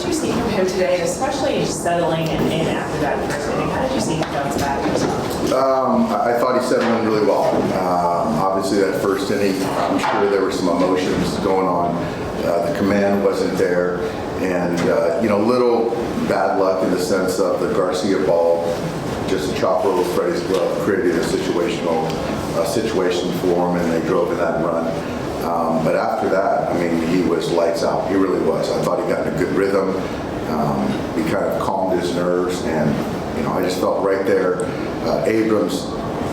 you see from him today, and especially just settling in after that first inning? How did you see him bounce back? I thought he settled in really well. Obviously, that first inning, I'm sure there were some emotions going on. The command wasn't there, and little bad luck in the sense of the Garcia ball, just a chop roll of Freddie's glove, created a situation for him, and they drove in that run. But after that, I mean, he was lights out. He really was. I thought he got in a good rhythm. He kind of calmed his nerves, and I just felt right there. Abrams,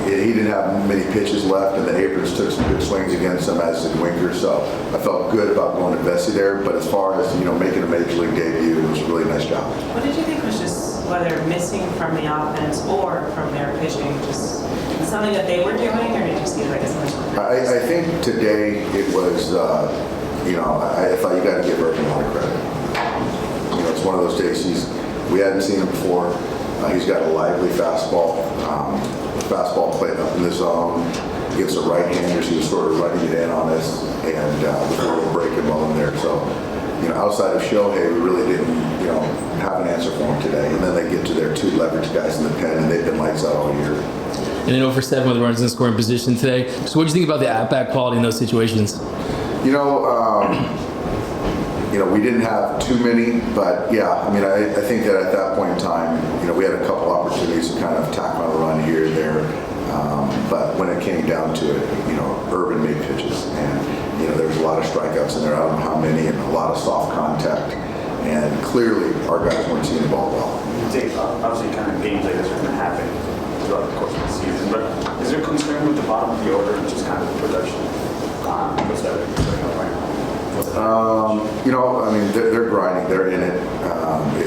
he didn't have many pitches left, and then Abrams took some good swings against him, as did Winker. So I felt good about going to Vesey there. But as far as making a major league debut, it was a really nice job. What did you think was just whether missing from the offense or from their pitching, just something that they were doing, or did you see like as much? I think today it was, I thought you got to give Urban a lot of credit. It's one of those days we hadn't seen him before. He's got a lively fastball. Fastball played up in the zone. Against the right-handers, he was sort of running it in on us, and before we break him well in there. So, outside of Shohei, we really didn't, have an answer for him today. And then they get to their two leverage guys in the pen, and they've been lights out all year. And then 0 for 7 with runners in scoring position today. So what do you think about the at-bat quality in those situations? We didn't have too many, but yeah, I think that at that point in time, we had a couple opportunities to kind of tack on a run here and there. But when it came down to it, Urban made pitches, and there was a lot of strikeouts in there. I don't know how many, and a lot of soft contact. And clearly, our guys weren't seeing the ball well. Obviously, kind of games like this are going to happen throughout the course of the season. But is there concern with the bottom of the order and just kind of the production? What's that right now? They're grinding. They're in it.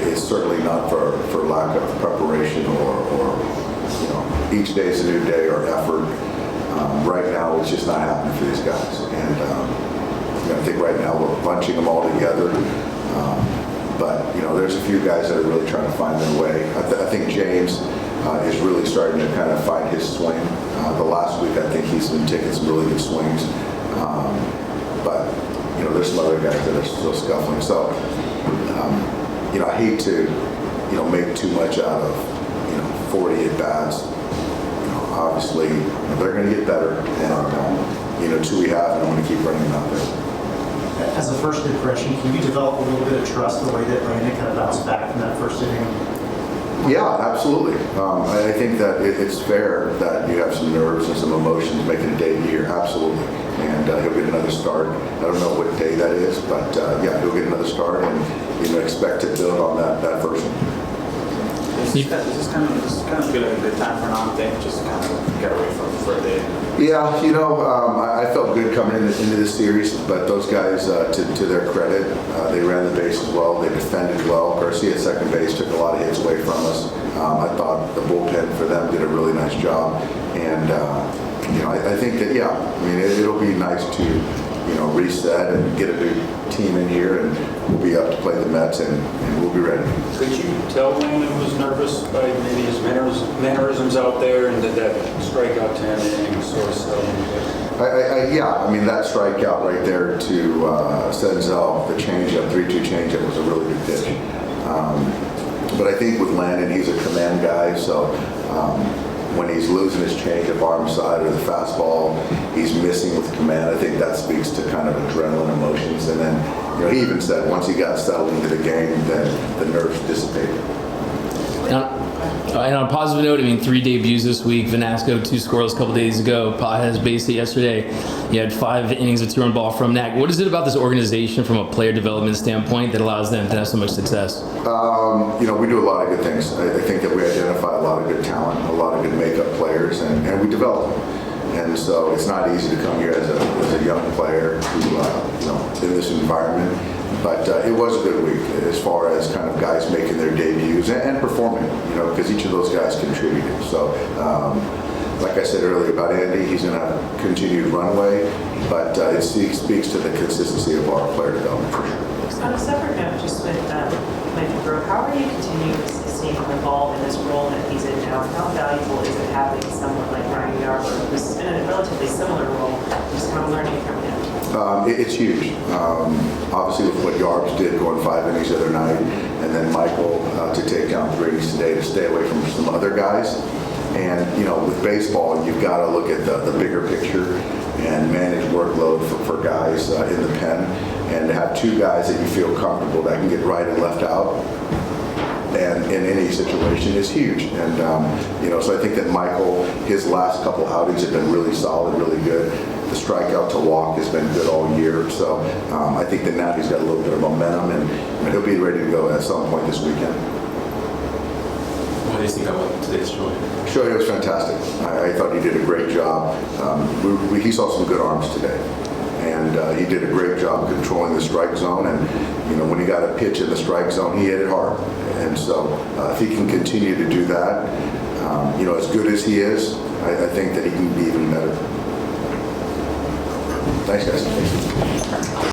It's certainly not for lack of preparation or each day is a new day or effort. Right now, it's just not happening for these guys. And I think right now we're bunching them all together. But there's a few guys that are really trying to find their way. I think James is really starting to kind of find his swing. The last week, I think he's been taking some really good swings. But there's some other guys that are still scuffling. So, I hate to, make too much out of, 40 at-bats. Obviously, they're going to get better. And, two we have, and I'm going to keep running them out there. As a first impression, can you develop a little bit of trust the way that Landon kind of bounced back from that first inning? Yeah, absolutely. I think that it's fair that you have some nerves and some emotions making a debut here. Absolutely. And he'll get another start. I don't know what day that is, but yeah, he'll get another start, and expect to build on that first one. Does this kind of feel like a good time for an on-thing? Just kind of get away from for a day? Yeah, I felt good coming into this series, but those guys, to their credit, they ran the bases well, they defended well. Garcia at second base took a lot of hits away from us. I thought the bullpen for them did a really nice job, and I think that it'll be nice to reset and get a new team in here, and we'll be up to play the Mets, and we'll be ready. Could you tell Landon was nervous by maybe his mannerisms out there, and did that strikeout to him sort of sell him? That strikeout right there to Senzel, the changeup, 3-2 changeup, was a really good pitch. But I think with Landon, he's a command guy, so when he's losing his changeup arm side or the fastball, he's missing with command. I think that speaks to kind of adrenaline emotions. And then, he even said once he got settled into the game, then the nerves dissipated. And on a positive note, 3 debuts this week. Vanasco, 2 scoreless a couple days ago. Pages based it yesterday. You had 5 innings of 2-run ball from Knack. What is it about this organization from a player development standpoint that allows them to have so much success? We do a lot of good things. I think that we identify a lot of good talent, a lot of good makeup players, and we develop them. And so it's not easy to come here as a young player who, in this environment. But it was a good week as far as kind of guys making their debuts and performing, because each of those guys contributed. So, like I said earlier about Andy, he's going to have continued runway, but it speaks to the consistency of our player development for sure. On a separate note, just with Landon, how are you continuing to see him evolve in this role that he's in now? How valuable is it having someone like Ryan Yarbrough, who's in a relatively similar role, just kind of learning from him? It's huge. Obviously, with what Yarbs did going 5 innings the other night, and then Michael to take down 3 innings today to stay away from some other guys. And, with baseball, you've got to look at the bigger picture and manage workload for guys in the pen. And to have 2 guys that you feel comfortable that can get right and left out and in any situation is huge. And, so I think that Michael, his last couple outings have been really solid, really good. The strikeout to walk has been good all year. So I think that now he's got a little bit of momentum, and he'll be ready to go at some point this weekend. What do you think about today's show? Shohei was fantastic. I thought he did a great job. He saw some good arms today. And he did a great job controlling the strike zone. And, when he got a pitch in the strike zone, he hit it hard. And so if he can continue to do that, as good as he is, I think that he can be even better. Thanks, guys.